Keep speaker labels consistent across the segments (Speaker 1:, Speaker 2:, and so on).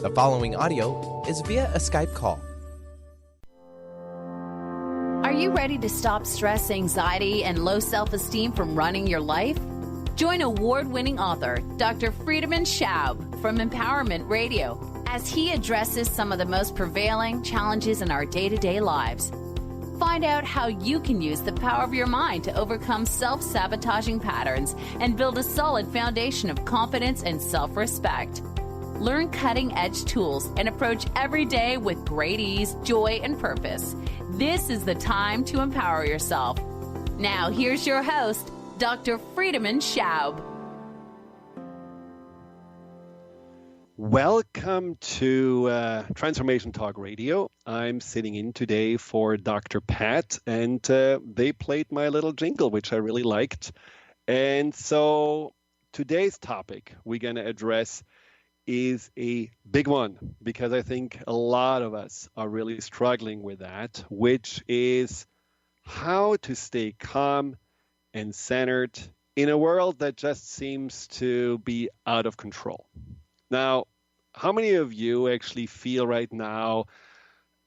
Speaker 1: The following audio is via a Skype call.
Speaker 2: Are you ready to stop stress, anxiety, and low self-esteem from running your life? Join award-winning author Dr. Friedemann Schaub from Empowerment Radio as he addresses some of the most prevailing challenges in our day-to-day lives. Find out how you can use the power of your mind to overcome self-sabotaging patterns and build a solid foundation of confidence and self-respect. Learn cutting-edge tools and approach every day with great ease, joy, and purpose. This is the time to empower yourself. Now, here's your host, Dr. Friedemann Schaub.
Speaker 3: Welcome to Transformation Talk Radio. I'm sitting in today for Dr. Pat, and they played my little jingle, which I really liked. And so today's topic we're going to address is a big one, because I think a lot of us are really struggling with that, which is how to stay calm and centered in a world that just seems to be out of control. Now, how many of you actually feel right now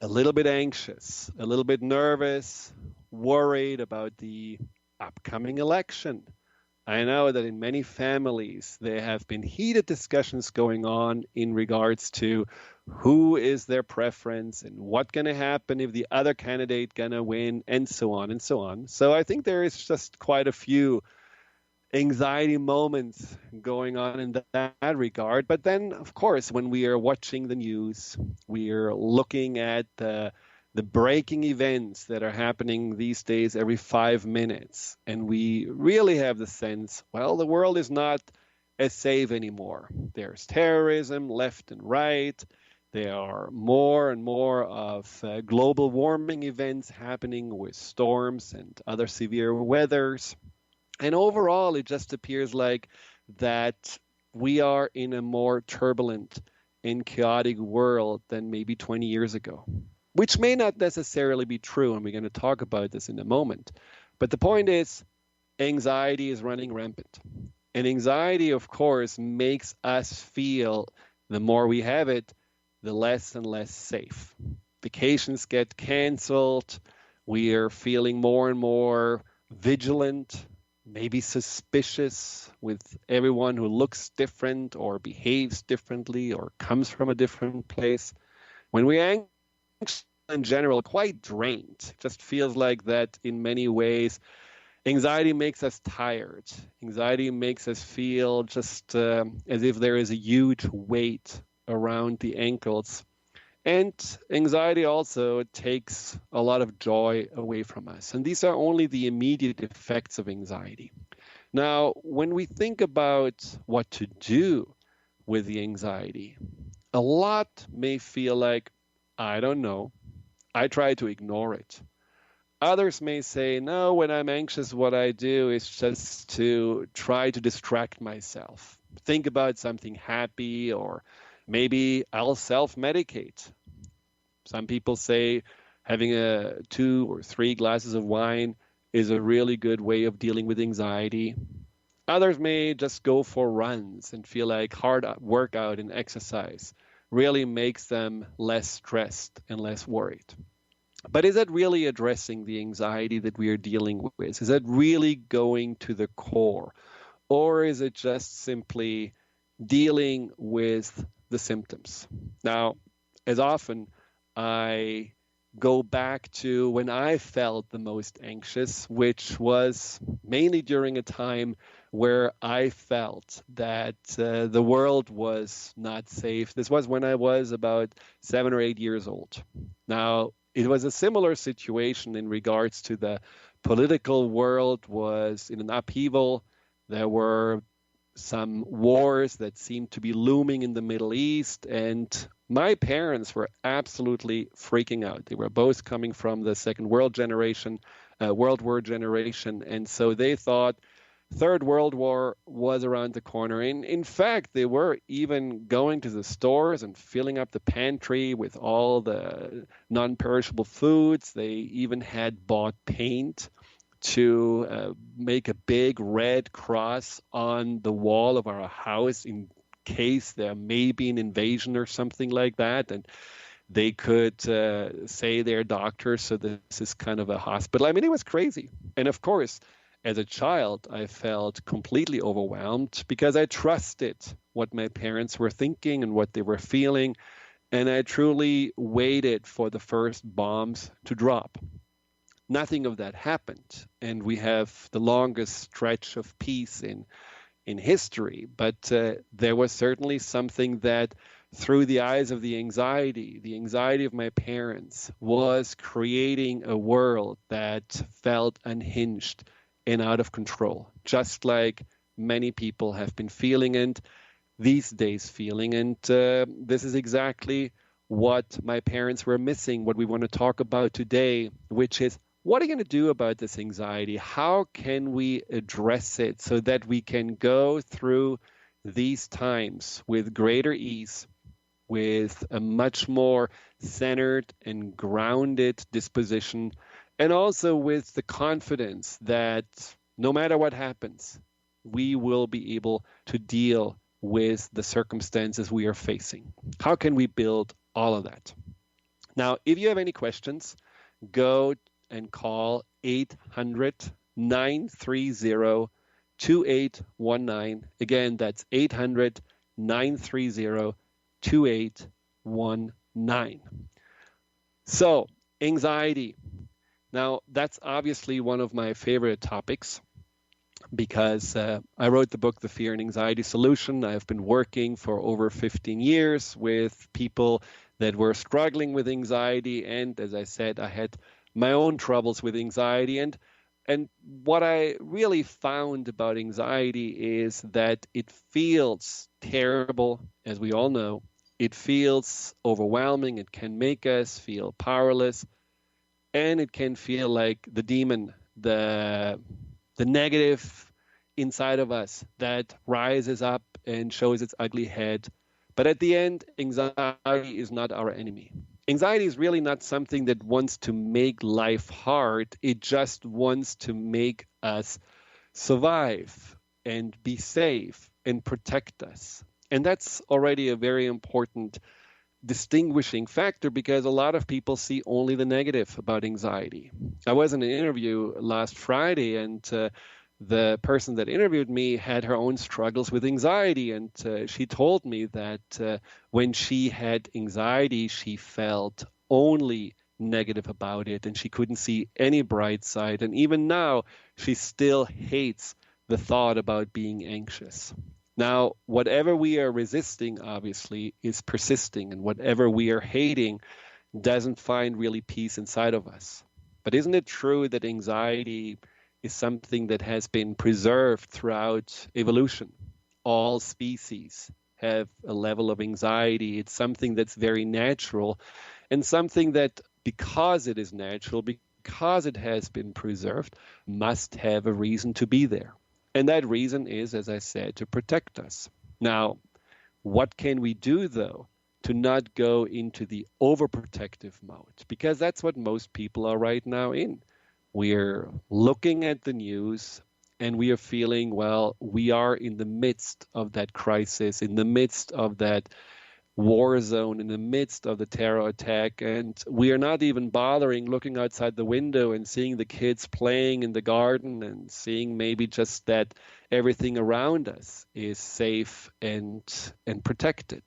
Speaker 3: a little bit anxious, a little bit nervous, worried about the upcoming election? I know that in many families, there have been heated discussions going on in regards to who is their preference and what's going to happen if the other candidate going to win, and so on and so on. So I think there is just quite a few anxiety moments going on in that regard. But then, of course, when we are watching the news, we are looking at the breaking events that are happening these days every 5 minutes. And we really have the sense, well, the world is not as safe anymore. There's terrorism left and right. There are more and more of global warming events happening with storms and other severe weathers. And overall, it just appears like that we are in a more turbulent and chaotic world than maybe 20 years ago, which may not necessarily be true, and we're going to talk about this in a moment. But the point is, anxiety is running rampant. And anxiety, of course, makes us feel, the more we have it, the less and less safe. Vacations get canceled. We are feeling more and more vigilant, maybe suspicious with everyone who looks different or behaves differently or comes from a different place. When we're anxious in general, quite drained, it just feels like that in many ways. Anxiety makes us tired. Anxiety makes us feel just as if there is a huge weight around the ankles. And anxiety also takes a lot of joy away from us. And these are only the immediate effects of anxiety. Now, when we think about what to do with the anxiety, a lot may feel like, I don't know, I try to ignore it. Others may say, no, when I'm anxious, what I do is just to try to distract myself. Think about something happy, or maybe I'll self-medicate. Some people say having 2 or 3 glasses of wine is a really good way of dealing with anxiety. Others may just go for runs and feel like hard workout and exercise really makes them less stressed and less worried. But is that really addressing the anxiety that we are dealing with? Is that really going to the core? Or is it just simply dealing with the symptoms? Now, as often, I go back to when I felt the most anxious, which was mainly during a time where I felt that the world was not safe. This was when I was about 7 or 8 years old. Now, it was a similar situation in regards to the political world was in an upheaval. There were some wars that seemed to be looming in the Middle East, and my parents were absolutely freaking out. They were both coming from the Second World War generation, and so they thought Third World War was around the corner. In fact, they were even going to the stores and filling up the pantry with all the non-perishable foods. They even had bought paint to make a big red cross on the wall of our house in case there may be an invasion or something like that. And they could say they're doctors, so this is kind of a hospital. I mean, it was crazy. And of course, as a child, I felt completely overwhelmed because I trusted what my parents were thinking and what they were feeling. And I truly waited for the first bombs to drop. Nothing of that happened. And we have the longest stretch of peace in history. But there was certainly something that, through the eyes of the anxiety of my parents, was creating a world that felt unhinged and out of control, just like many people have been feeling and these days feeling. And this is exactly what my parents were missing, what we want to talk about today, which is, what are you going to do about this anxiety? How can we address it so that we can go through these times with greater ease, with a much more centered and grounded disposition, and also with the confidence that no matter what happens, we will be able to deal with the circumstances we are facing? How can we build all of that? Now, if you have any questions, go and call 800-930-2819. Again, that's 800-930-2819. So, anxiety. Now, that's obviously one of my favorite topics because I wrote the book, The Fear and Anxiety Solution. I've been working for over 15 years with people that were struggling with anxiety. And as I said, I had my own troubles with anxiety. And what I really found about anxiety is that it feels terrible, as we all know. It feels overwhelming. It can make us feel powerless. And it can feel like the demon, the negative inside of us that rises up and shows its ugly head. But at the end, anxiety is not our enemy. Anxiety is really not something that wants to make life hard. It just wants to make us survive and be safe and protect us. And that's already a very important distinguishing factor because a lot of people see only the negative about anxiety. I was in an interview last Friday, and the person that interviewed me had her own struggles with anxiety, and she told me that when she had anxiety, she felt only negative about it, and she couldn't see any bright side. And even now, she still hates the thought about being anxious. Now, whatever we are resisting, obviously, is persisting, and whatever we are hating doesn't find really peace inside of us. But isn't it true that anxiety is something that has been preserved throughout evolution? All species have a level of anxiety. It's something that's very natural, and something that, because it is natural, because it has been preserved, must have a reason to be there. And that reason is, as I said, to protect us. Now, what can we do, though, to not go into the overprotective mode? Because that's what most people are right now in. We're looking at the news and we are feeling, well, we are in the midst of that crisis, in the midst of that war zone, in the midst of the terror attack, and we are not even bothering looking outside the window and seeing the kids playing in the garden and seeing maybe just that everything around us is safe and protected.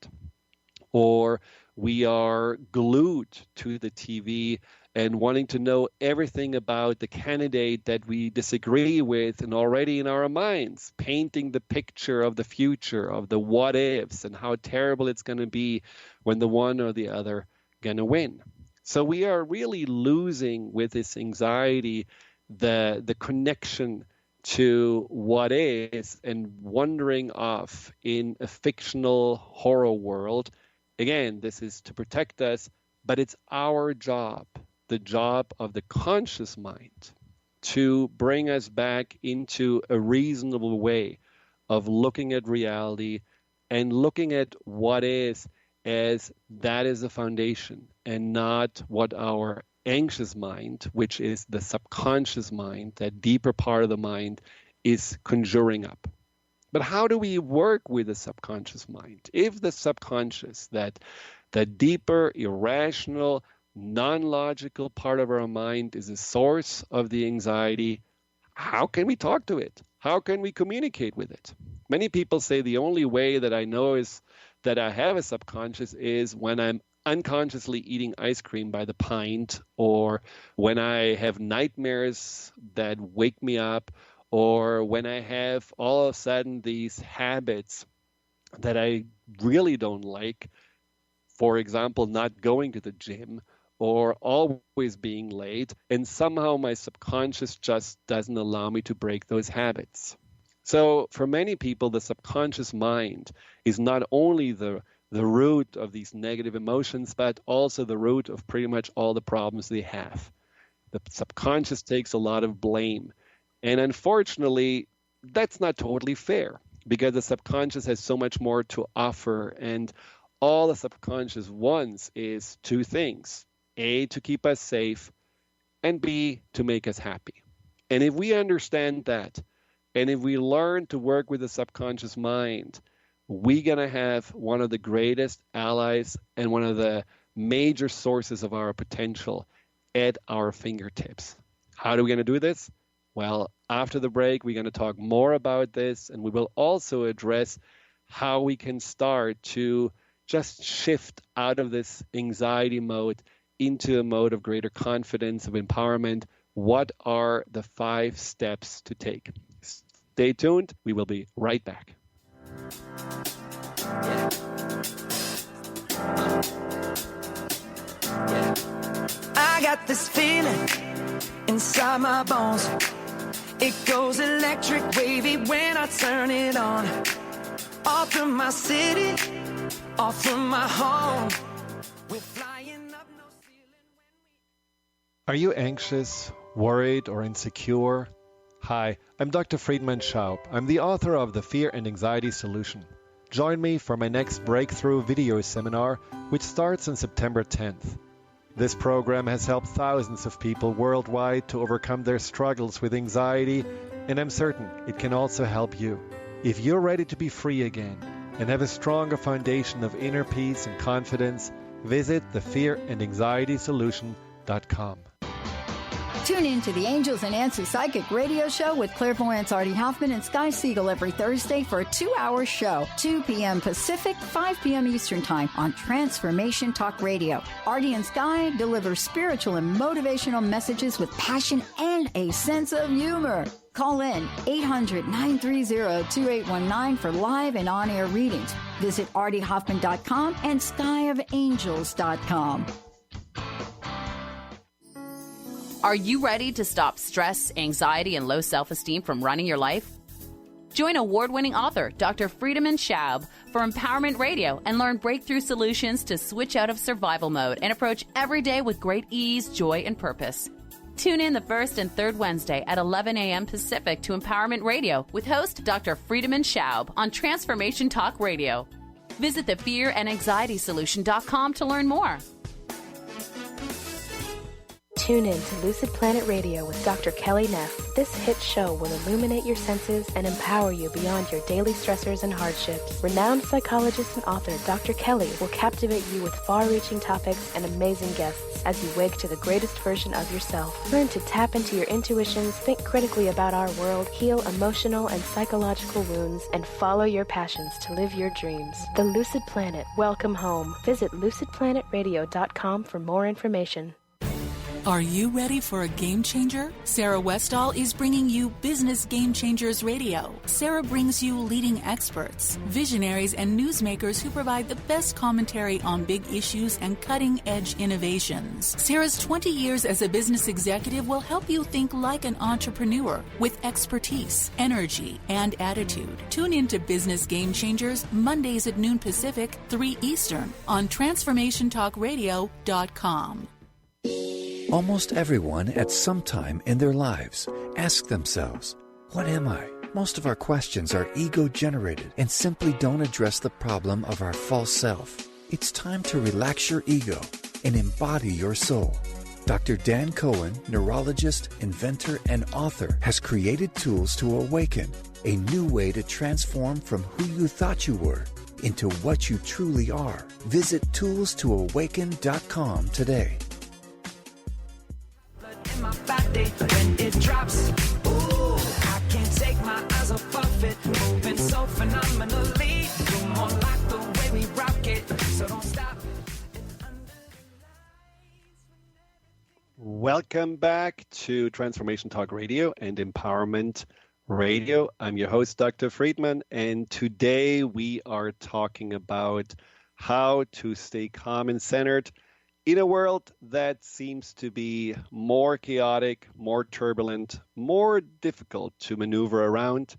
Speaker 3: Or we are glued to the TV and wanting to know everything about the candidate that we disagree with, and already in our minds painting the picture of the future, of the what ifs and how terrible it's going to be when the one or the other going to win. So we are really losing with this anxiety the connection to what is, and wandering off in a fictional horror world. Again, this is to protect us, but it's our job, the job of the conscious mind, to bring us back into a reasonable way of looking at reality and looking at what is as that is the foundation, and not what our anxious mind, which is the subconscious mind, that deeper part of the mind, is conjuring up. But how do we work with the subconscious mind? If the subconscious, that deeper, irrational, non-logical part of our mind is a source of the anxiety, how can we talk to it? How can we communicate with it? Many people say the only way that I know is that I have a subconscious is when I'm unconsciously eating ice cream by the pint, or when I have nightmares that wake me up, or when I have all of a sudden these habits that I really don't like, for example, not going to the gym or always being late, and somehow my subconscious just doesn't allow me to break those habits. So for many people, the subconscious mind is not only the root of these negative emotions, but also the root of pretty much all the problems they have. The subconscious takes a lot of blame. And unfortunately, that's not totally fair, because the subconscious has so much more to offer. And all the subconscious wants is two things: A, to keep us safe, and B, to make us happy. And if we understand that, and if we learn to work with the subconscious mind, we're going to have one of the greatest allies and one of the major sources of our potential at our fingertips. How are we going to do this? Well, after the break, we're going to talk more about this, and we will also address how we can start to just shift out of this anxiety mode into a mode of greater confidence, of empowerment. What are the 5 steps to take? Stay tuned. We will be right back.
Speaker 4: I got this feeling inside my bones. It goes electric wavy when I turn it on. Off from my city, off from my home. We're flying up no ceiling when we...
Speaker 3: Are you anxious, worried, or insecure? Hi, I'm Dr. Friedemann Schaub. I'm the author of The Fear and Anxiety Solution. Join me for my next breakthrough video seminar, which starts on September 10th. This program has helped thousands of people worldwide to overcome their struggles with anxiety, and I'm certain it can also help you. If you're ready to be free again and have a stronger foundation of inner peace and confidence, visit thefearandanxietysolution.com.
Speaker 5: Tune in to the Angels and Answers Psychic Radio Show with clairvoyants Artie Hoffman and Sky Siegel every Thursday for a 2-hour show, 2 p.m. Pacific, 5 p.m. Eastern Time on Transformation Talk Radio. Artie and Sky deliver spiritual and motivational messages with passion and a sense of humor. Call in 800-930-2819 for live and on-air readings. Visit artiehoffman.com and skyofangels.com.
Speaker 2: Are you ready to stop stress, anxiety, and low self-esteem from running your life? Join award-winning author Dr. Friedemann Schaub for Empowerment Radio and learn breakthrough solutions to switch out of survival mode and approach every day with great ease, joy, and purpose. Tune in the first and third Wednesday at 11 a.m. Pacific to Empowerment Radio with host Dr. Friedemann Schaub on Transformation Talk Radio. Visit thefearandanxietysolution.com to learn more.
Speaker 6: Tune in to Lucid Planet Radio with Dr. Kelly Neff. This hit show will illuminate your senses and empower you beyond your daily stressors and hardships. Renowned psychologist and author Dr. Kelly will captivate you with far-reaching topics and amazing guests as you wake to the greatest version of yourself. Learn to tap into your intuitions, think critically about our world, heal emotional and psychological wounds, and follow your passions to live your dreams. The Lucid Planet. Welcome home. Visit lucidplanetradio.com for more information.
Speaker 7: Are you ready for a game changer? Sarah Westall is bringing you Business Game Changers Radio. Sarah brings you leading experts, visionaries, and newsmakers who provide the best commentary on big issues and cutting-edge innovations. Sarah's 20 years as a business executive will help you think like an entrepreneur with expertise, energy, and attitude. Tune in to Business Game Changers Mondays at noon Pacific, 3 Eastern on TransformationTalkRadio.com.
Speaker 8: Almost everyone at some time in their lives ask themselves, what am I? Most of our questions are ego-generated and simply don't address the problem of our false self. It's time to relax your ego and embody your soul. Dr. Dan Cohen, neurologist, inventor, and author, has created tools to awaken a new way to transform from who you thought you were into what you truly are. Visit toolstoawaken.com today.
Speaker 4: In my body when it drops, ooh, I can't take my eyes off it, moving so phenomenally. You're more like the way we rock it, so don't stop.
Speaker 3: Welcome back to Transformation Talk Radio and Empowerment Radio. I'm your host, Dr. Friedemann, and today we are talking about how to stay calm and centered in a world that seems to be more chaotic, more turbulent, more difficult to maneuver around.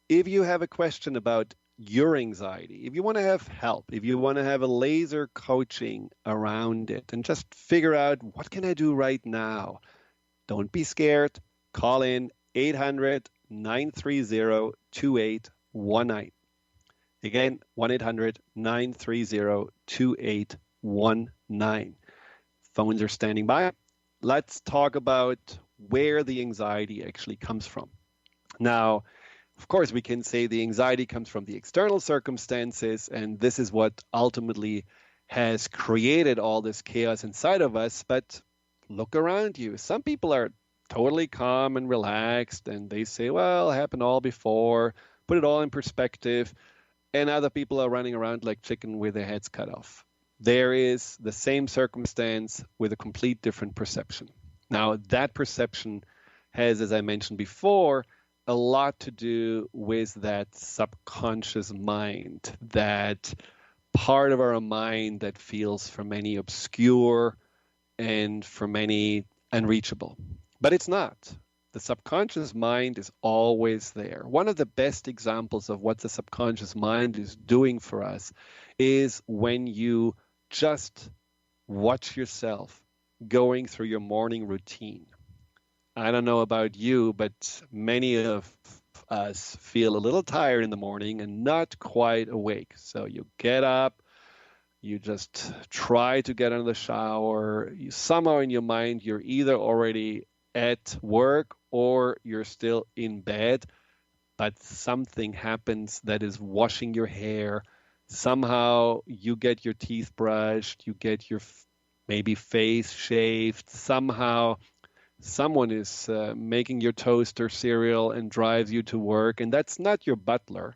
Speaker 3: If you have a question about your anxiety, if you want to have help, if you want to have a laser coaching around it and just figure out what can I do right now, don't be scared. Call in 800-930-2819. Again, 1-800-930-2819. Phones are standing by. Let's talk about where the anxiety actually comes from. Now, of course, we can say the anxiety comes from the external circumstances, and this is what ultimately has created all this chaos inside of us. But look around you. Some people are totally calm and relaxed, and they say, well, it happened all before, put it all in perspective. And other people are running around like chicken with their heads cut off. There is the same circumstance with a complete different perception. Now, that perception has, as I mentioned before, a lot to do with that subconscious mind, that part of our mind that feels for many obscure and for many unreachable. But it's not. The subconscious mind is always there. One of the best examples of what the subconscious mind is doing for us is when you just watch yourself going through your morning routine. I don't know about you, but many of us feel a little tired in the morning and not quite awake. So you get up, you just try to get out of the shower. Somehow in your mind, you're either already at work or you're still in bed, but something happens that is washing your hair. Somehow you get your teeth brushed, you get your maybe face shaved. Somehow someone is making your toast or cereal and drives you to work, and that's not your butler.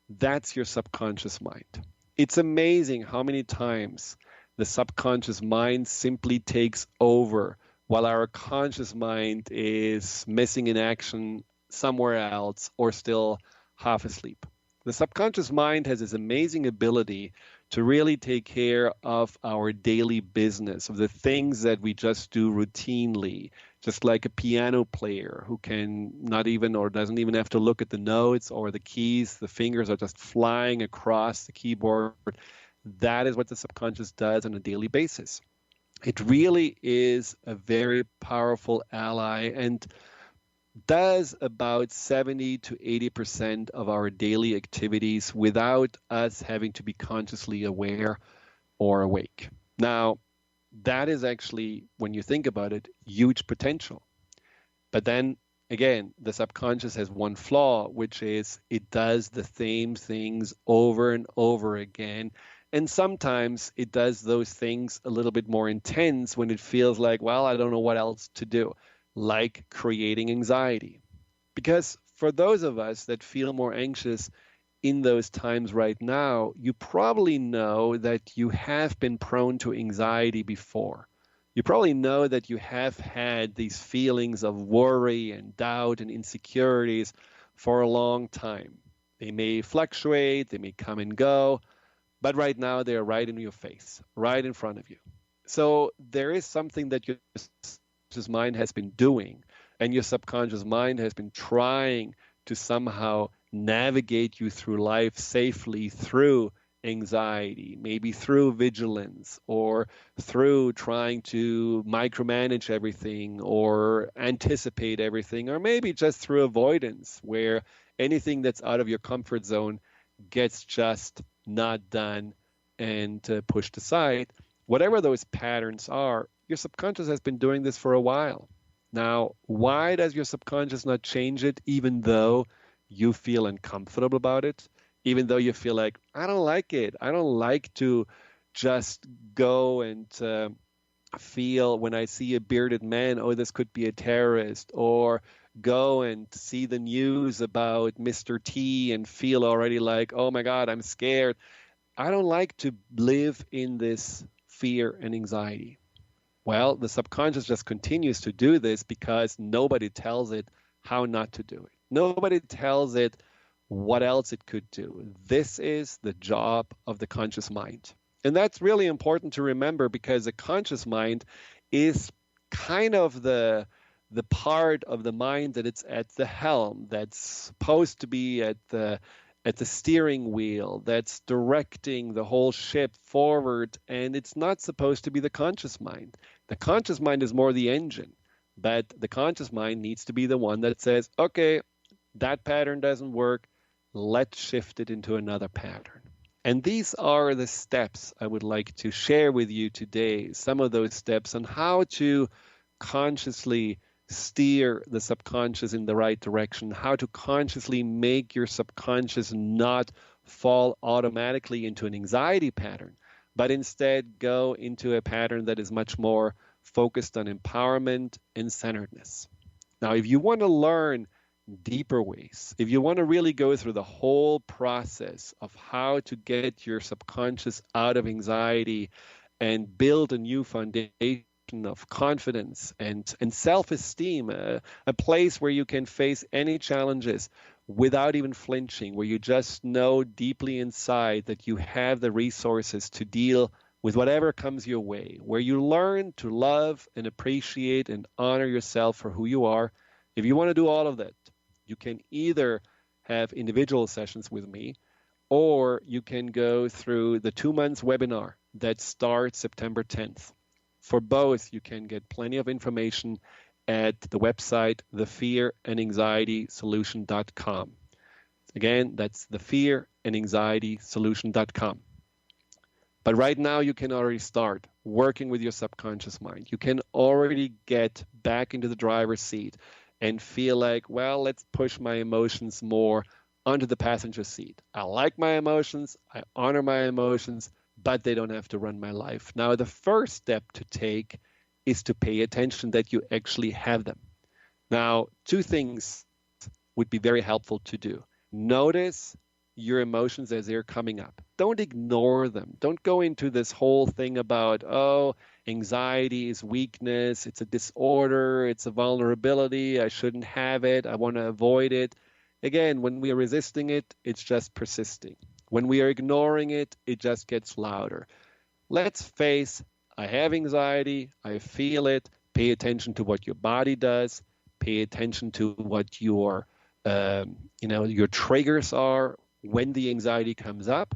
Speaker 3: That's your subconscious mind. It's amazing how many times the subconscious mind simply takes over while our conscious mind is missing in action somewhere else or still half asleep. The subconscious mind has this amazing ability to really take care of our daily business, of the things that we just do routinely, just like a piano player who can not even or doesn't even have to look at the notes or the keys. The fingers are just flying across the keyboard. That is what the subconscious does on a daily basis. It really is a very powerful ally and does about 70 to 80% of our daily activities without us having to be consciously aware or awake. Now, that is actually, when you think about it, huge potential. But then again, the subconscious has one flaw, which is it does the same things over and over again. And sometimes it does those things a little bit more intense when it feels like, well, I don't know what else to do, like creating anxiety. Because for those of us that feel more anxious in those times right now, you probably know that you have been prone to anxiety before. You probably know that you have had these feelings of worry and doubt and insecurities for a long time. They may fluctuate, they may come and go, but right now they're right in your face, right in front of you. So there is something that your subconscious mind has been doing, and your subconscious mind has been trying to somehow navigate you through life safely through anxiety, maybe through vigilance or through trying to micromanage everything or anticipate everything, or maybe just through avoidance where anything that's out of your comfort zone gets just not done and pushed aside. Whatever those patterns are, your subconscious has been doing this for a while. Now, why does your subconscious not change it even though you feel uncomfortable about it? Even though you feel like, I don't like it. I don't like to just go and feel when I see a bearded man, oh, this could be a terrorist, or go and see the news about Mr. T and feel already like, oh my God, I'm scared. I don't like to live in this fear and anxiety. Well, the subconscious just continues to do this because nobody tells it how not to do it. Nobody tells it what else it could do. This is the job of the conscious mind. And that's really important to remember because the conscious mind is kind of the part of the mind that it's at the helm, that's supposed to be at the steering wheel, that's directing the whole ship forward, and it's not supposed to be the conscious mind. The conscious mind is more the engine, but the conscious mind needs to be the one that says, okay, that pattern doesn't work, let's shift it into another pattern. And these are the steps I would like to share with you today, some of those steps on how to consciously steer the subconscious in the right direction, how to consciously make your subconscious not fall automatically into an anxiety pattern, but instead go into a pattern that is much more focused on empowerment and centeredness. Now, if you want to learn deeper ways, if you want to really go through the whole process of how to get your subconscious out of anxiety and build a new foundation of confidence and self-esteem, a place where you can face any challenges without even flinching, where you just know deeply inside that you have the resources to deal with whatever comes your way, where you learn to love and appreciate and honor yourself for who you are. If you want to do all of that, you can either have individual sessions with me, or you can go through the 2 months webinar that starts September 10th. For both, you can get plenty of information at the website, thefearandanxietysolution.com. Again, that's thefearandanxietysolution.com. But right now, you can already start working with your subconscious mind. You can already get back into the driver's seat and feel like, well, let's push my emotions more onto the passenger seat. I like my emotions, I honor my emotions, but they don't have to run my life. Now, the first step to take is to pay attention that you actually have them. Now, 2 things would be very helpful to do. Notice your emotions as they're coming up. Don't ignore them. Don't go into this whole thing about, oh, anxiety is weakness, it's a disorder, it's a vulnerability, I shouldn't have it, I want to avoid it. Again, when we are resisting it, it's just persisting. When we are ignoring it, it just gets louder. Let's face, I have anxiety, I feel it. Pay attention to what your body does. Pay attention to what your triggers are when the anxiety comes up.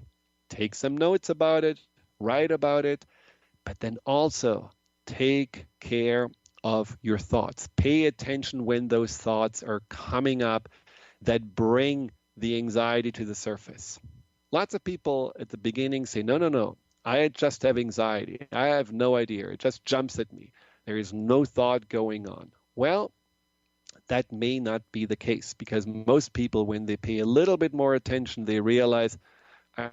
Speaker 3: Take some notes about it, write about it, but then also take care of your thoughts. Pay attention when those thoughts are coming up that bring the anxiety to the surface. Lots of people at the beginning say, no, I just have anxiety. I have no idea. It just jumps at me. There is no thought going on. Well, that may not be the case, because most people, when they pay a little bit more attention, they realize I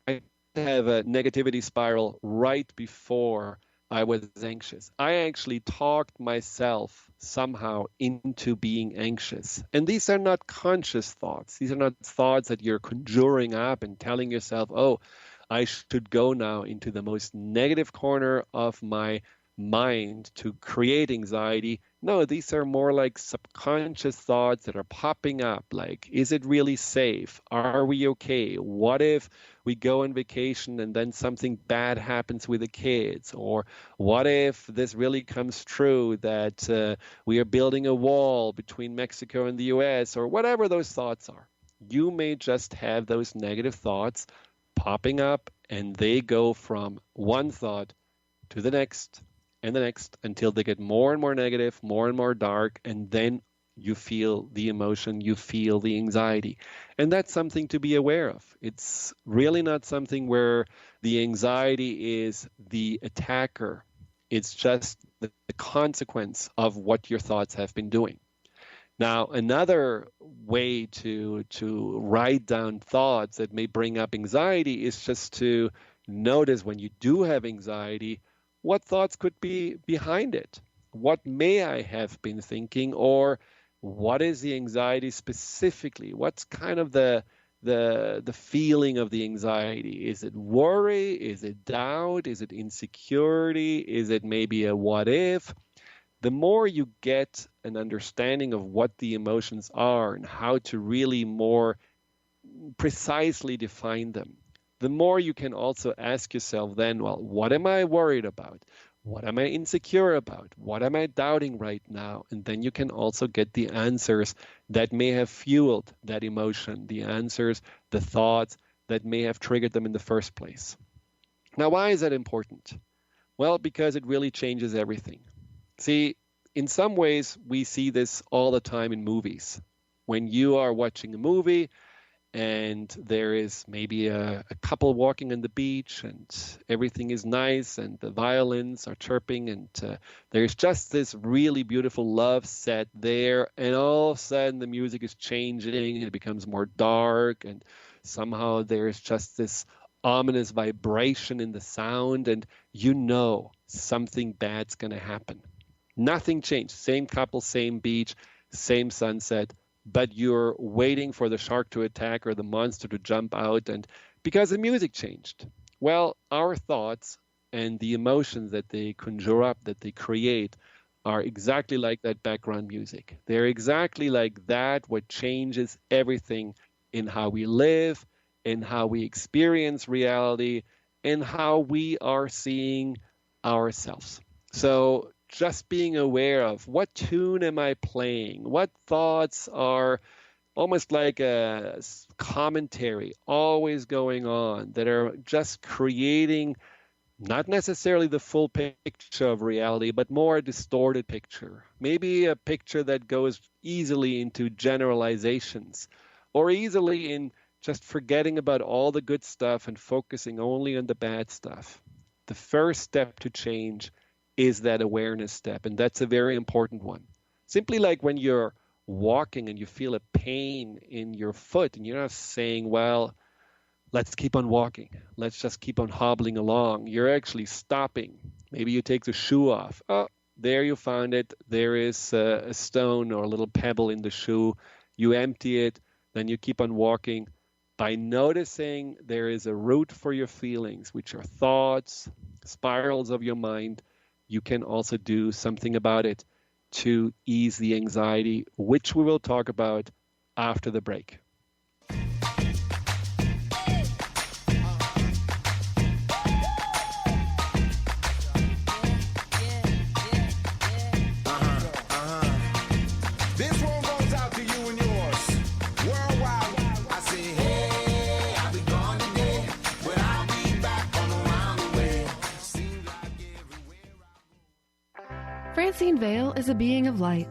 Speaker 3: have a negativity spiral right before I was anxious. I actually talked myself somehow into being anxious. And these are not conscious thoughts. These are not thoughts that you're conjuring up and telling yourself, oh, I should go now into the most negative corner of my mind to create anxiety. No, these are more like subconscious thoughts that are popping up, like, is it really safe? Are we okay? What if we go on vacation and then something bad happens with the kids? Or what if this really comes true, that we are building a wall between Mexico and the US, or whatever those thoughts are? You may just have those negative thoughts popping up, and they go from one thought to the next and the next until they get more and more negative, more and more dark, and then you feel the emotion, you feel the anxiety. And that's something to be aware of. It's really not something where the anxiety is the attacker. It's just the consequence of what your thoughts have been doing. Now, another way to write down thoughts that may bring up anxiety is just to notice when you do have anxiety, what thoughts could be behind it? What may I have been thinking, or what is the anxiety specifically? What's kind of the feeling of the anxiety? Is it worry? Is it doubt? Is it insecurity? Is it maybe a what if? The more you get an understanding of what the emotions are and how to really more precisely define them, the more you can also ask yourself then, well, what am I worried about? What am I insecure about? What am I doubting right now? And then you can also get the answers that may have fueled that emotion, the answers, the thoughts that may have triggered them in the first place. Now, why is that important? Well, because it really changes everything. See, in some ways, we see this all the time in movies. When you are watching a movie and there is maybe a couple walking on the beach and everything is nice and the violins are chirping and there's just this really beautiful love set there, and all of a sudden the music is changing and it becomes more dark, and somehow there's just this ominous vibration in the sound, and you know something bad's going to happen. Nothing changed. Same couple, same beach, same sunset, but you're waiting for the shark to attack or the monster to jump out, and because the music changed. Well, our thoughts and the emotions that they conjure up, that they create, are exactly like that background music. They're exactly like that, what changes everything in how we live, in how we experience reality, and how we are seeing ourselves. So just being aware of what tune am I playing, what thoughts are almost like a commentary always going on that are just creating not necessarily the full picture of reality, but more a distorted picture. Maybe a picture that goes easily into generalizations or easily in just forgetting about all the good stuff and focusing only on the bad stuff. The first step to change is that awareness step, and that's a very important one. Simply like when you're walking and you feel a pain in your foot and you're not saying, well, let's keep on walking. Let's just keep on hobbling along. You're actually stopping. Maybe you take the shoe off. Oh, there you found it. There is a stone or a little pebble in the shoe. You empty it, then you keep on walking. By noticing there is a root for your feelings, which are thoughts, spirals of your mind, you can also do something about it to ease the anxiety, which we will talk about after the break.
Speaker 9: This one goes out to you and yours. Worldwide, I say, hey, I'll be gone today, but I'll be back on around the way. Seems like everywhere I go.
Speaker 10: Francine Vale is a being of light.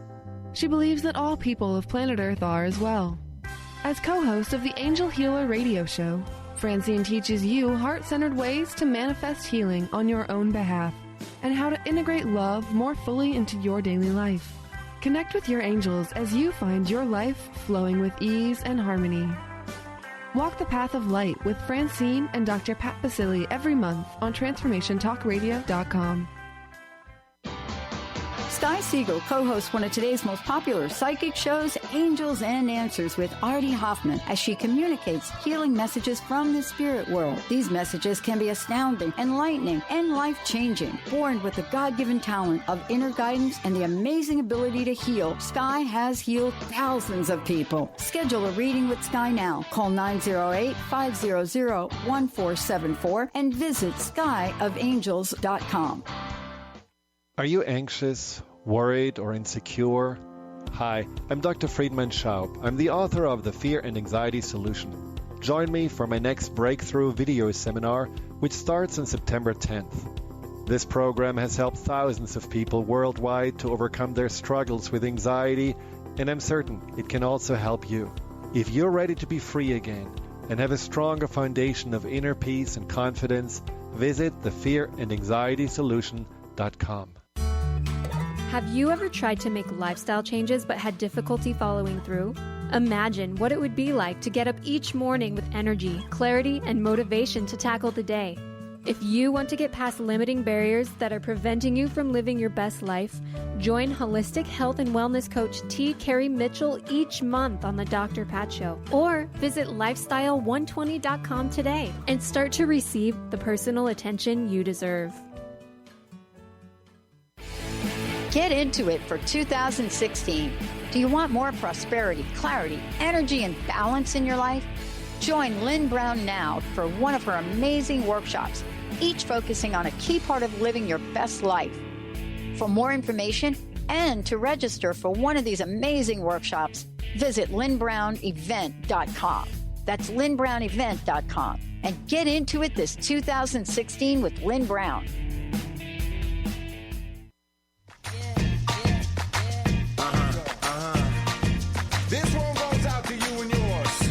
Speaker 10: She believes that all people of planet Earth are as well. As co-host of the Angel Healer radio show, Francine teaches you heart-centered ways to manifest healing on your own behalf and how to integrate love more fully into your daily life. Connect with your angels as you find your life flowing with ease and harmony. Walk the path of light with Francine and Dr. Pat Basili every month on TransformationTalkRadio.com.
Speaker 5: Sky Siegel co-hosts one of today's most popular psychic shows, Angels and Answers, with Artie Hoffman, as she communicates healing messages from the spirit world. These messages can be astounding, enlightening, and life-changing. Born with the God-given talent of inner guidance and the amazing ability to heal, Sky has healed thousands of people. Schedule a reading with Sky now. Call 908-500-1474 and visit skyofangels.com.
Speaker 3: Are you anxious, worried, or insecure? Hi, I'm Dr. Friedemann Schaub. I'm the author of The Fear and Anxiety Solution. Join me for my next breakthrough video seminar, which starts on September 10th. This program has helped thousands of people worldwide to overcome their struggles with anxiety, and I'm certain it can also help you. If you're ready to be free again and have a stronger foundation of inner peace and confidence, visit thefearandanxietysolution.com.
Speaker 11: Have you ever tried to make lifestyle changes but had difficulty following through? Imagine what it would be like to get up each morning with energy, clarity, and motivation to tackle the day. If you want to get past limiting barriers that are preventing you from living your best life, join holistic health and wellness coach T. Carrie Mitchell each month on the Dr. Pat Show. Or visit lifestyle120.com today and start to receive the personal attention you deserve.
Speaker 5: Get into it for 2016. Do you want more prosperity, clarity, energy, and balance in your life? Join Lynn Brown now for one of her amazing workshops, each focusing on a key part of living your best life. For more information and to register for one of these amazing workshops, visit lynnbrownevent.com. That's lynnbrownevent.com. And get into it this 2016 with Lynn Brown.
Speaker 9: This one goes out to you and yours.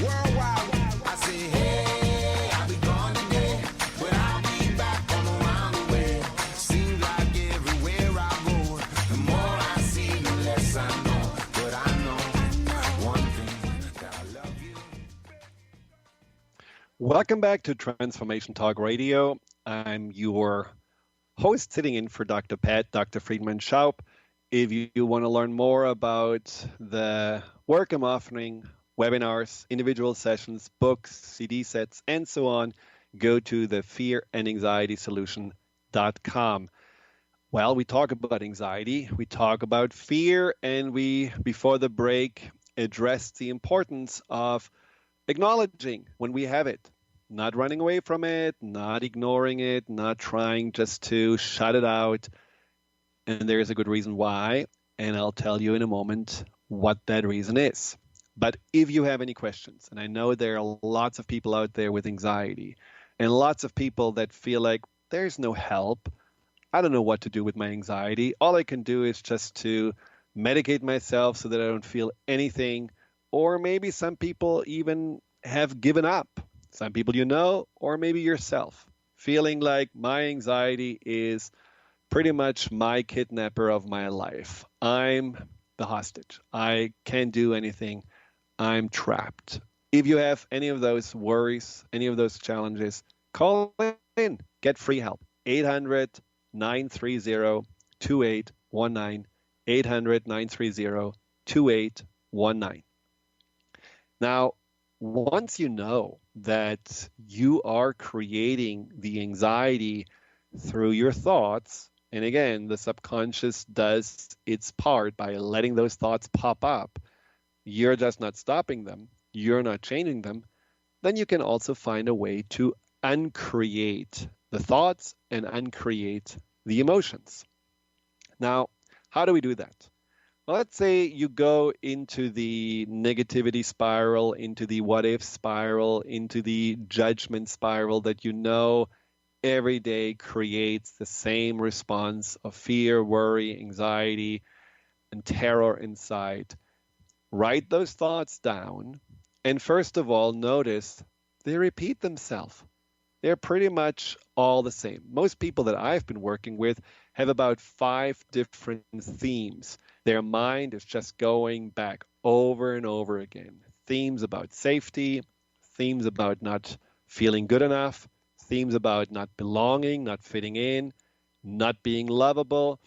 Speaker 9: Worldwide, I say, hey, I'll be gone today, but I'll be back from around the way. Seems like everywhere I go, the more I see, the less I know. But I know one thing, that I love you.
Speaker 3: Welcome back to Transformation Talk Radio. I'm your host sitting in for Dr. Pat, Dr. Friedemann Schaub. If you want to learn more about the work I'm offering, webinars, individual sessions, books, CD sets, and so on, go to the fearandanxietysolution.com. Well, we talk about anxiety, we talk about fear, and we, before the break, addressed the importance of acknowledging when we have it, not running away from it, not ignoring it, not trying just to shut it out. And there's a good reason why, and I'll tell you in a moment what that reason is. But if you have any questions, and I know there are lots of people out there with anxiety, and lots of people that feel like there's no help, I don't know what to do with my anxiety. All I can do is just to medicate myself so that I don't feel anything, or maybe some people even have given up. Some people you know, or maybe yourself, feeling like my anxiety is pretty much my kidnapper of my life. I'm the hostage. I can't do anything. I'm trapped. If you have any of those worries, any of those challenges, call in. Get free help. 800-930-2819. 800-930-2819. Now, once you know that you are creating the anxiety through your thoughts, and again, the subconscious does its part by letting those thoughts pop up. You're just not stopping them. You're not changing them. Then you can also find a way to uncreate the thoughts and uncreate the emotions. Now, how do we do that? Well, let's say you go into the negativity spiral, into the what-if spiral, into the judgment spiral that you know every day creates the same response of fear, worry, anxiety, and terror inside. Write those thoughts down, and first of all, notice they repeat themselves. They're pretty much all the same. Most people that I've been working with have about 5 different themes. Their mind is just going back over and over again. Themes about safety, themes about not feeling good enough, themes about not belonging, not fitting in, not being lovable,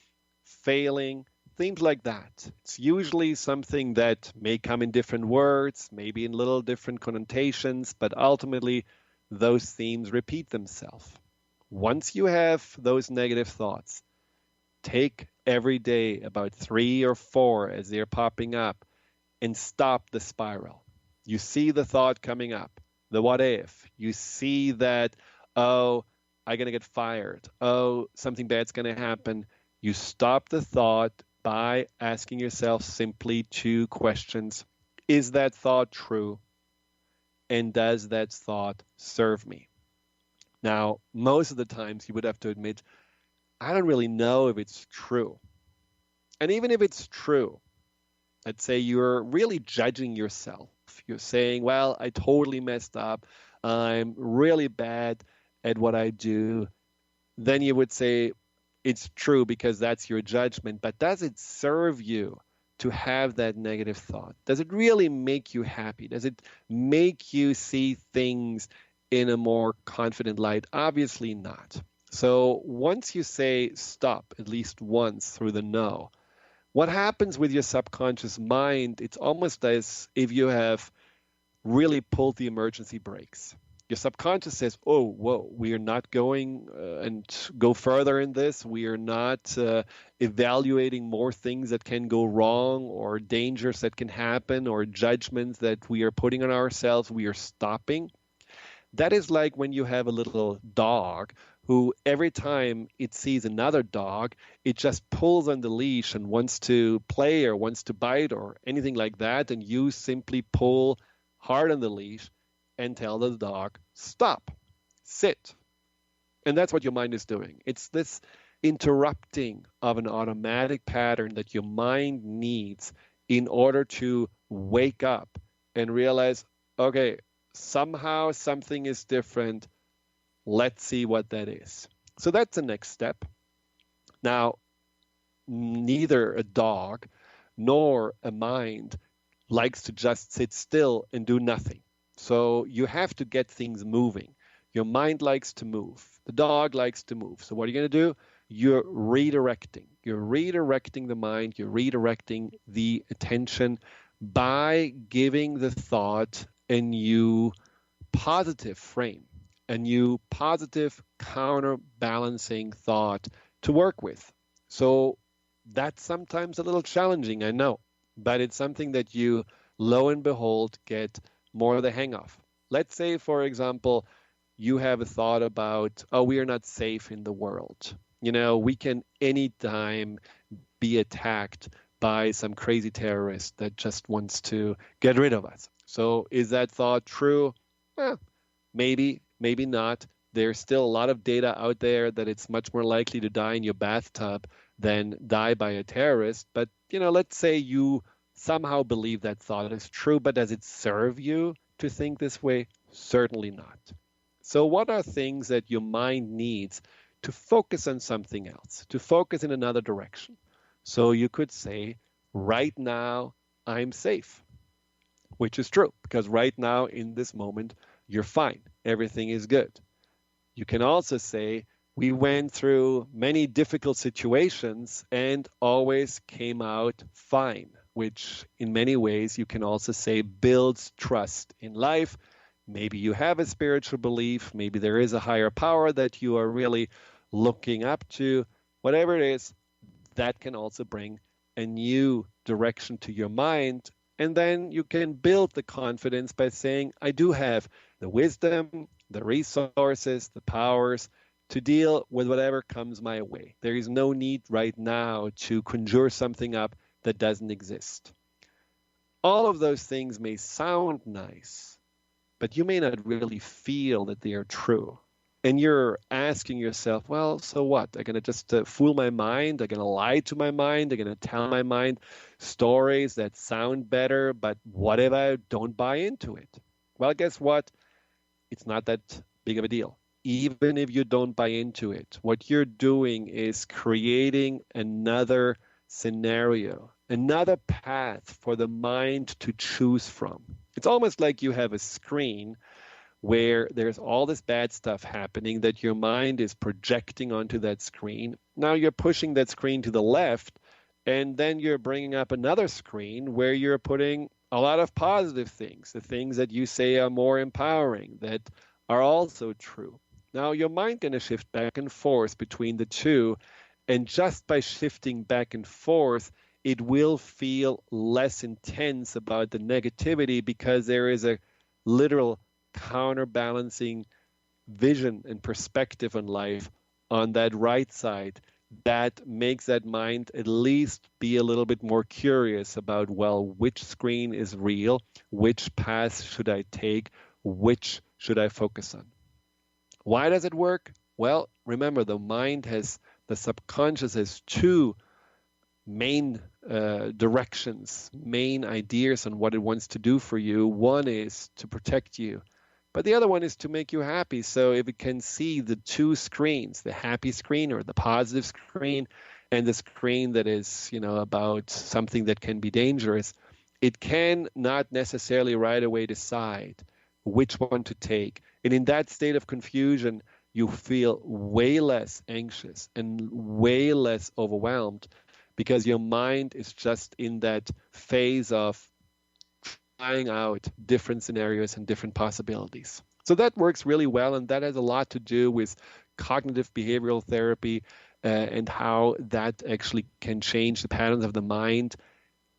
Speaker 3: failing, themes like that. It's usually something that may come in different words, maybe in little different connotations, but ultimately those themes repeat themselves. Once you have those negative thoughts, take every day about 3 or 4 as they're popping up and stop the spiral. You see the thought coming up, the what if. You see that, oh, I'm going to get fired. Oh, something bad's going to happen. You stop the thought by asking yourself simply 2 questions. Is that thought true? And does that thought serve me? Now, most of the times you would have to admit, I don't really know if it's true. And even if it's true, let's say you're really judging yourself. You're saying, well, I totally messed up. I'm really bad at what I do. Then you would say, it's true because that's your judgment, but does it serve you to have that negative thought? Does it really make you happy? Does it make you see things in a more confident light? Obviously not. So once you say stop at least once through the no, what happens with your subconscious mind, it's almost as if you have really pulled the emergency brakes. Your subconscious says, oh, whoa, we are not going and go further in this. We are not evaluating more things that can go wrong or dangers that can happen or judgments that we are putting on ourselves. We are stopping. That is like when you have a little dog who every time it sees another dog, it just pulls on the leash and wants to play or wants to bite or anything like that. And you simply pull hard on the leash and tell the dog, stop, sit. And that's what your mind is doing. It's this interrupting of an automatic pattern that your mind needs in order to wake up and realize, okay, somehow something is different. Let's see what that is. So that's the next step. Now, neither a dog nor a mind likes to just sit still and do nothing. So you have to get things moving. Your mind likes to move. The dog likes to move. So what are you going to do? You're redirecting. You're redirecting the mind. You're redirecting the attention by giving the thought a new positive frame, a new positive counterbalancing thought to work with. So that's sometimes a little challenging, I know, but it's something that you, lo and behold, get more of the hang of. Let's say, for example, you have a thought about, oh, we are not safe in the world. You know, we can anytime be attacked by some crazy terrorist that just wants to get rid of us. So is that thought true? Maybe, maybe not. There's still a lot of data out there that it's much more likely to die in your bathtub than die by a terrorist. But, you know, let's say you somehow believe that thought is true, but does it serve you to think this way? Certainly not. So what are things that your mind needs to focus on something else, to focus in another direction? So you could say, right now, I'm safe, which is true, because right now, in this moment, you're fine. Everything is good. You can also say, we went through many difficult situations and always came out fine, which in many ways you can also say builds trust in life. Maybe you have a spiritual belief. Maybe there is a higher power that you are really looking up to. Whatever it is, that can also bring a new direction to your mind. And then you can build the confidence by saying, I do have the wisdom, the resources, the powers to deal with whatever comes my way. There is no need right now to conjure something up that doesn't exist. All of those things may sound nice, but you may not really feel that they are true. And you're asking yourself, well, so what? I'm going to just fool my mind? I'm going to lie to my mind? I'm going to tell my mind stories that sound better, but what if I don't buy into it? Well, guess what? It's not that big of a deal. Even if you don't buy into it, what you're doing is creating another scenario, another path for the mind to choose from. It's almost like you have a screen where there's all this bad stuff happening that your mind is projecting onto that screen. Now you're pushing that screen to the left, and then you're bringing up another screen where you're putting a lot of positive things, the things that you say are more empowering, that are also true. Now your mind going to shift back and forth between the two, and just by shifting back and forth, it will feel less intense about the negativity because there is a literal counterbalancing vision and perspective on life on that right side that makes that mind at least be a little bit more curious about, well, which screen is real, which path should I take, which should I focus on. Why does it work? Well, remember, the subconscious has two main directions, main ideas on what it wants to do for you. One is to protect you, but the other one is to make you happy. So if it can see the two screens, the happy screen or the positive screen, and the screen that is, about something that can be dangerous, it can not necessarily right away decide which one to take. And in that state of confusion, you feel way less anxious and way less overwhelmed because your mind is just in that phase of trying out different scenarios and different possibilities. So that works really well, and that has a lot to do with cognitive behavioral therapy and how that actually can change the patterns of the mind.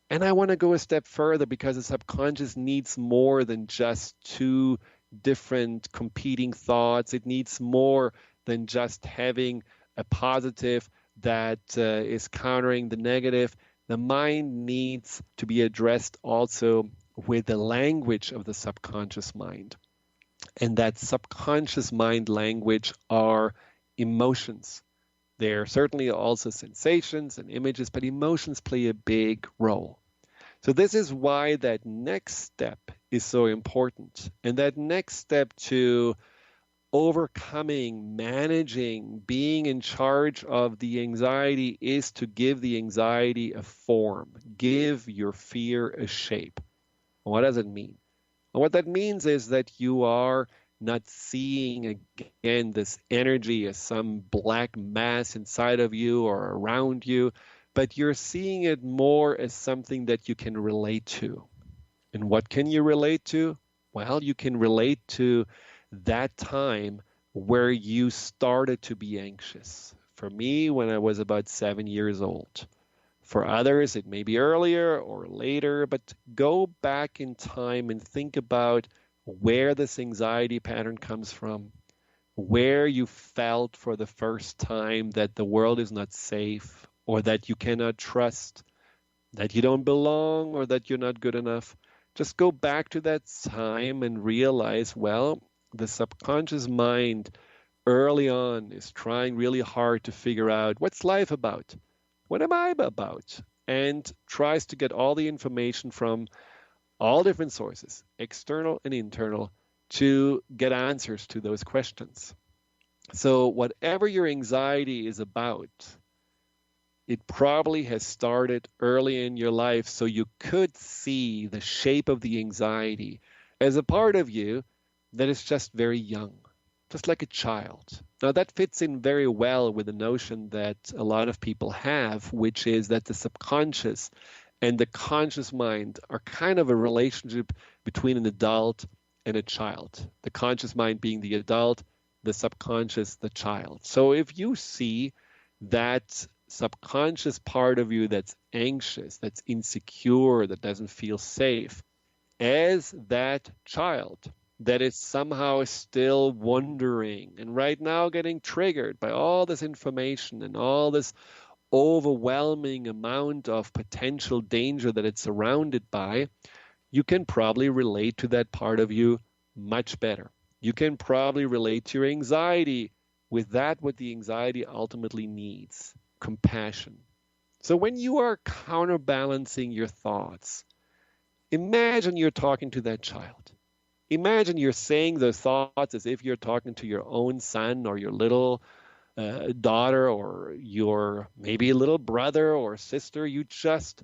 Speaker 3: And I want to go a step further because the subconscious needs more than just two different competing thoughts. It needs more than just having a positive that is countering the negative. The mind needs to be addressed also with the language of the subconscious mind. And that subconscious mind language are emotions. There are certainly also sensations and images, but emotions play a big role. So this is why that next step is so important. And that next step to overcoming, managing, being in charge of the anxiety is to give the anxiety a form, give your fear a shape. What does it mean? Well, what that means is that you are not seeing again this energy as some black mass inside of you or around you, but you're seeing it more as something that you can relate to. And what can you relate to? Well, you can relate to that time where you started to be anxious. For me, when I was about 7 years old. For others, it may be earlier or later, but go back in time and think about where this anxiety pattern comes from, where you felt for the first time that the world is not safe, or that you cannot trust, that you don't belong, or that you're not good enough. Just go back to that time and realize, well, the subconscious mind early on is trying really hard to figure out what's life about? What am I about? And tries to get all the information from all different sources, external and internal, to get answers to those questions. So whatever your anxiety is about, it probably has started early in your life, so you could see the shape of the anxiety as a part of you that is just very young, just like a child. Now that fits in very well with the notion that a lot of people have, which is that the subconscious and the conscious mind are kind of a relationship between an adult and a child. The conscious mind being the adult, the subconscious, the child. So if you see that subconscious part of you that's anxious, that's insecure, that doesn't feel safe, as that child that is somehow still wondering and right now getting triggered by all this information and all this overwhelming amount of potential danger that it's surrounded by, you can probably relate to that part of you much better. You can probably relate to your anxiety with that what the anxiety ultimately needs, compassion. So when you are counterbalancing your thoughts, imagine you're talking to that child. Imagine you're saying those thoughts as if you're talking to your own son or your little daughter or your maybe little brother or sister. You just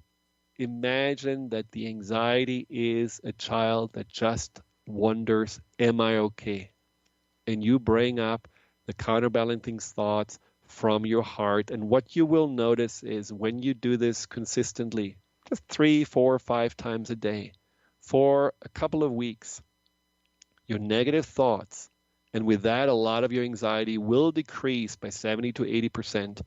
Speaker 3: imagine that the anxiety is a child that just wonders, am I okay? And you bring up the counterbalancing thoughts from your heart. And what you will notice is when you do this consistently, just 3, 4, 5 times a day for a couple of weeks, your negative thoughts, and with that, a lot of your anxiety will decrease by 70 to 80%.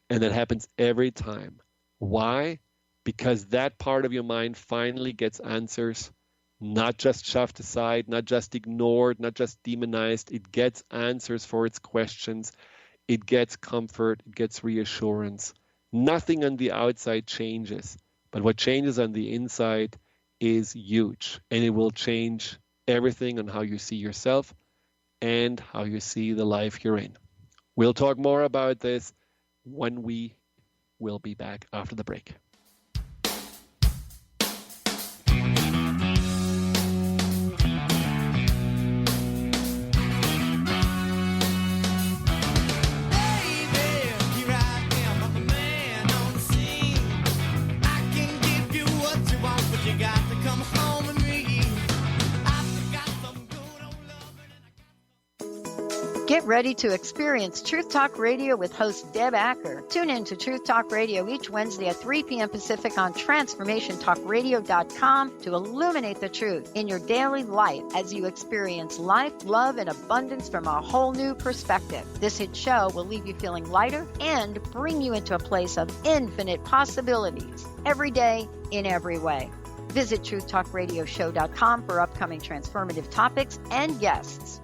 Speaker 3: And that happens every time. Why? Because that part of your mind finally gets answers, not just shoved aside, not just ignored, not just demonized. It gets answers for its questions. It gets comfort. It gets reassurance. Nothing on the outside changes. But what changes on the inside is huge. And it will change everything on how you see yourself and how you see the life you're in. We'll talk more about this when we will be back after the break.
Speaker 5: Get ready to experience Truth Talk Radio with host Deb Acker. Tune in to Truth Talk Radio each Wednesday at 3 p.m. Pacific on TransformationTalkRadio.com to illuminate the truth in your daily life as you experience life, love, and abundance from a whole new perspective. This hit show will leave you feeling lighter and bring you into a place of infinite possibilities every day in every way. Visit TruthTalkRadioshow.com for upcoming transformative topics and guests.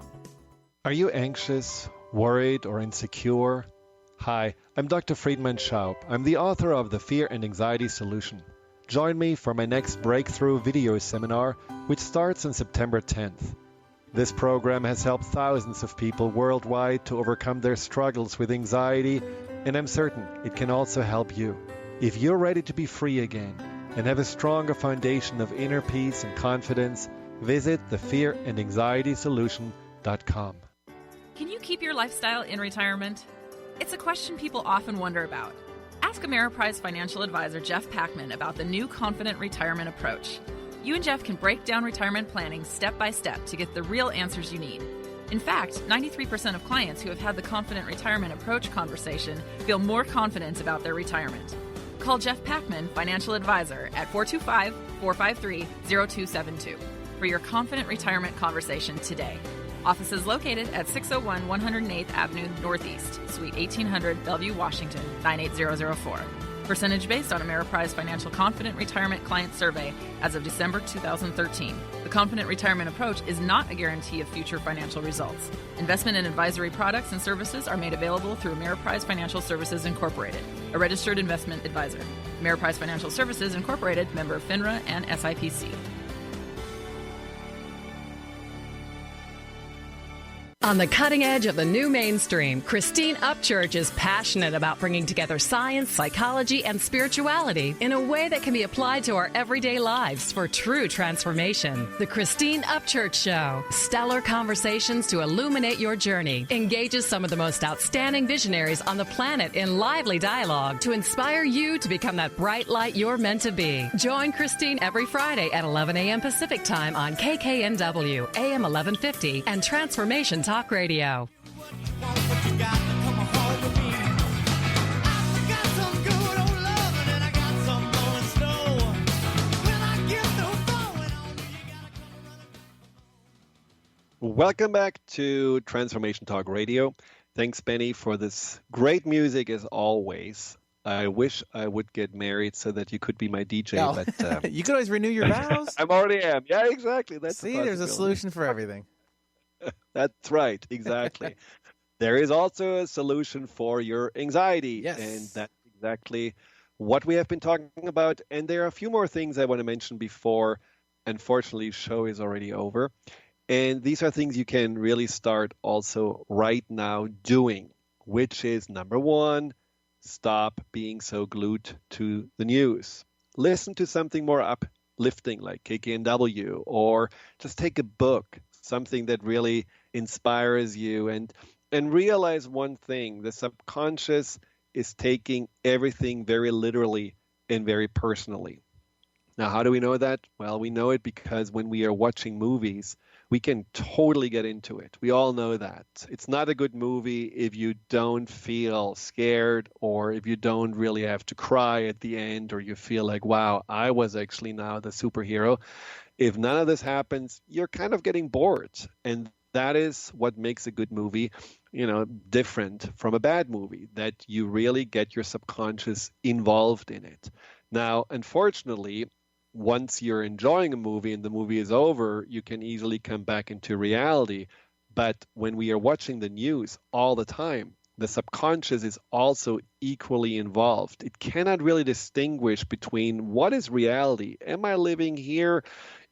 Speaker 3: Are you anxious, worried, or insecure? Hi, I'm Dr. Friedemann Schaub. I'm the author of The Fear and Anxiety Solution. Join me for my next breakthrough video seminar, which starts on September 10th. This program has helped thousands of people worldwide to overcome their struggles with anxiety, and I'm certain it can also help you. If you're ready to be free again and have a stronger foundation of inner peace and confidence, visit thefearandanxietysolution.com.
Speaker 12: Can you keep your lifestyle in retirement? It's a question people often wonder about. Ask Ameriprise financial advisor Jeff Packman about the new Confident Retirement Approach. You and Jeff can break down retirement planning step by step to get the real answers you need. In fact, 93% of clients who have had the Confident Retirement Approach conversation feel more confident about their retirement. Call Jeff Packman, financial advisor, at 425-453-0272 for your Confident Retirement conversation today. Office is located at 601 108th Avenue Northeast, Suite 1800, Bellevue, Washington, 98004. Percentage based on Ameriprise Financial Confident Retirement Client Survey as of December 2013. The Confident Retirement Approach is not a guarantee of future financial results. Investment and advisory products and services are made available through Ameriprise Financial Services Incorporated, a registered investment advisor. Ameriprise Financial Services Incorporated, member of FINRA and SIPC.
Speaker 13: On the cutting edge of the new mainstream, Christine Upchurch is passionate about bringing together science, psychology, and spirituality in a way that can be applied to our everyday lives for true transformation. The Christine Upchurch Show, stellar conversations to illuminate your journey, engages some of the most outstanding visionaries on the planet in lively dialogue to inspire you to become that bright light you're meant to be. Join Christine every Friday at 11 a.m. Pacific Time on KKNW, AM 1150, and Transformation Talk Radio.
Speaker 3: Welcome back to Transformation Talk Radio. Thanks, Benny, for this great music as always. I wish I would get married so that you could be my DJ.
Speaker 1: No.
Speaker 3: But
Speaker 1: you could always renew your vows.
Speaker 3: I already am. Yeah, exactly.
Speaker 1: See, there's a solution for everything.
Speaker 3: That's right. Exactly. There is also a solution for your anxiety.
Speaker 1: Yes.
Speaker 3: And that's exactly what we have been talking about. And there are a few more things I want to mention before, unfortunately, the show is already over. And these are things you can really start also right now doing, which is number one, stop being so glued to the news. Listen to something more uplifting like KKNW, or just take a book, something that really inspires you, and realize one thing: the subconscious is taking everything very literally and very personally. Now, how do we know that? Well, we know it because when we are watching movies, we can totally get into it. We all know that. It's not a good movie if you don't feel scared, or if you don't really have to cry at the end, or you feel like, wow, I was actually now the superhero. If none of this happens, you're kind of getting bored. And that is what makes a good movie, different from a bad movie, that you really get your subconscious involved in it. Now, unfortunately, once you're enjoying a movie and the movie is over, you can easily come back into reality. But when we are watching the news all the time, the subconscious is also equally involved. It cannot really distinguish between what is reality. Am I living here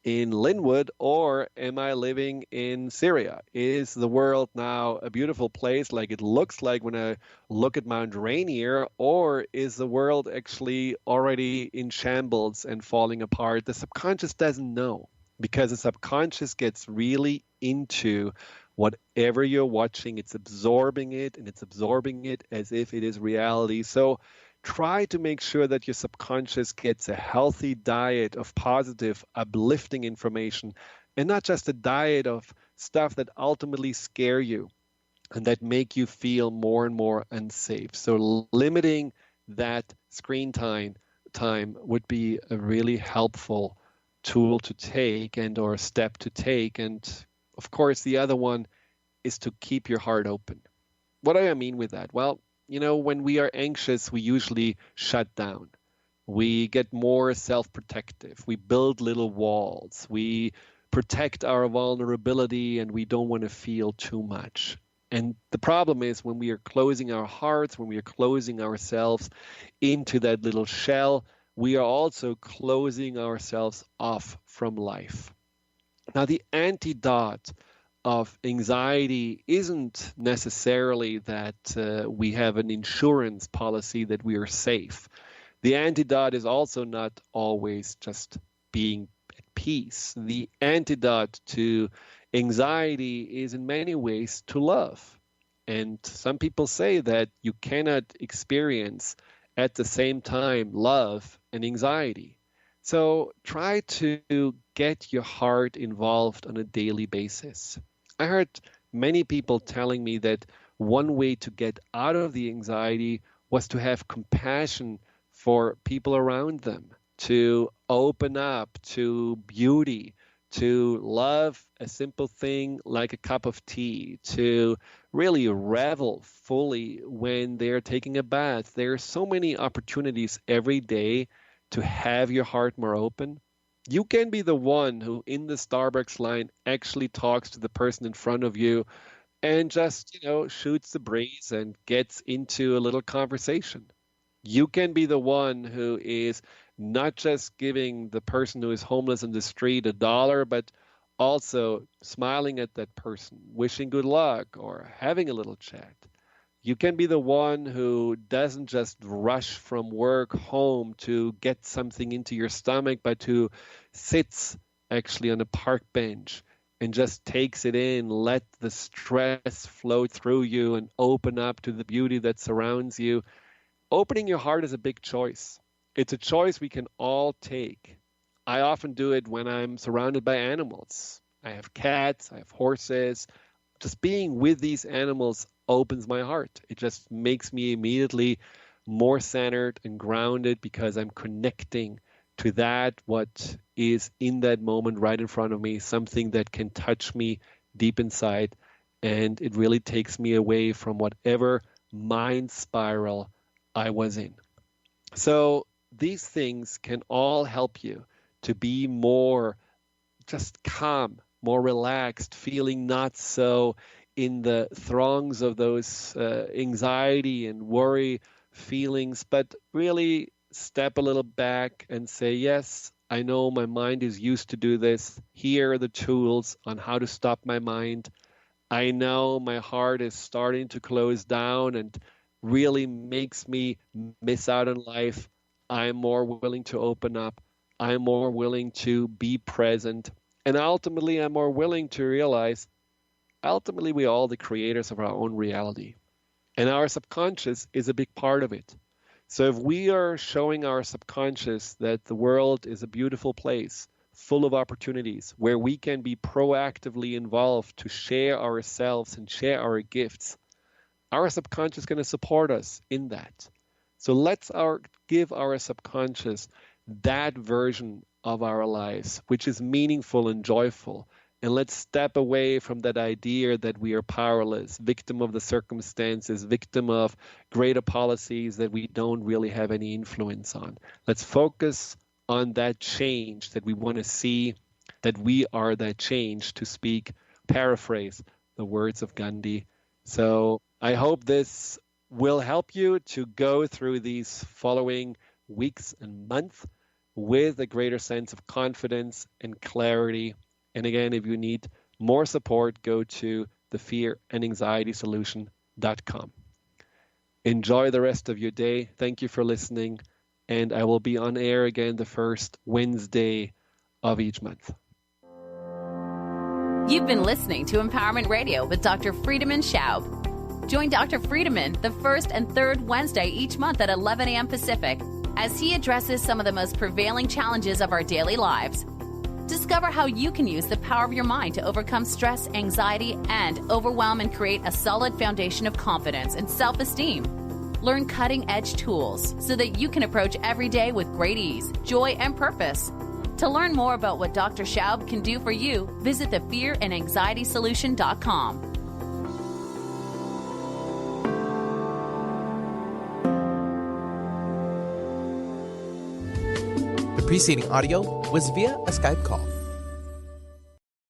Speaker 3: in Linwood, or am I living in Syria? Is the world now a beautiful place like it looks like when I look at Mount Rainier, or is the world actually already in shambles and falling apart? The subconscious doesn't know, because the subconscious gets really into whatever you're watching. It's absorbing it, and it's absorbing it as if it is reality. So try to make sure that your subconscious gets a healthy diet of positive, uplifting information, and not just a diet of stuff that ultimately scare you. and that make you feel more and more unsafe. So limiting that screen time would be a really helpful tool to take and or step to take. And of course, the other one is to keep your heart open. What do I mean with that? Well, when we are anxious, we usually shut down. We get more self-protective. We build little walls. We protect our vulnerability, and we don't want to feel too much. And the problem is when we are closing our hearts, when we are closing ourselves into that little shell, we are also closing ourselves off from life. Now, the antidote of anxiety isn't necessarily that we have an insurance policy that we are safe. The antidote is also not always just being at peace. The antidote to anxiety is in many ways to love. And some people say that you cannot experience at the same time love and anxiety. So try to get your heart involved on a daily basis. I heard many people telling me that one way to get out of the anxiety was to have compassion for people around them, to open up to beauty, to love a simple thing like a cup of tea, to really revel fully when they're taking a bath. There are so many opportunities every day to have your heart more open. You can be the one who in the Starbucks line actually talks to the person in front of you and just, shoots the breeze and gets into a little conversation. You can be the one who is not just giving the person who is homeless in the street $1, but also smiling at that person, wishing good luck, or having a little chat. You can be the one who doesn't just rush from work home to get something into your stomach, but who sits actually on a park bench and just takes it in, let the stress flow through you and open up to the beauty that surrounds you. Opening your heart is a big choice. It's a choice we can all take. I often do it when I'm surrounded by animals. I have cats, I have horses. Just being with these animals opens my heart. It just makes me immediately more centered and grounded because I'm connecting to that what is in that moment right in front of me, something that can touch me deep inside, and it really takes me away from whatever mind spiral I was in. So these things can all help you to be more just calm, more relaxed, feeling not so in the throngs of those anxiety and worry feelings, but really step a little back and say, yes, I know my mind is used to do this. Here are the tools on how to stop my mind. I know my heart is starting to close down and really makes me miss out on life. I'm more willing to open up. I'm more willing to be present. And ultimately, I'm more willing to realize, ultimately, we're all the creators of our own reality. And our subconscious is a big part of it. So if we are showing our subconscious that the world is a beautiful place, full of opportunities, where we can be proactively involved to share ourselves and share our gifts, our subconscious is going to support us in that. So let's give our subconscious that version of our lives, which is meaningful and joyful. And let's step away from that idea that we are powerless, victim of the circumstances, victim of greater policies that we don't really have any influence on. Let's focus on that change that we want to see, that we are that change, to paraphrase the words of Gandhi. So I hope this will help you to go through these following weeks and months with a greater sense of confidence and clarity. And again, if you need more support, go to thefearandanxietysolution.com. Enjoy the rest of your day. Thank you for listening. And I will be on air again the first Wednesday of each month.
Speaker 2: You've been listening to Empowerment Radio with Dr. Friedemann Schaub. Join Dr. Friedemann the first and third Wednesday each month at 11 a.m. Pacific as he addresses some of the most prevailing challenges of our daily lives. Discover how you can use the power of your mind to overcome stress, anxiety, and overwhelm and create a solid foundation of confidence and self-esteem. Learn cutting-edge tools so that you can approach every day with great ease, joy, and purpose. To learn more about what Dr. Schaub can do for you, visit thefearandanxietysolution.com.
Speaker 14: The preceding audio was via a Skype call.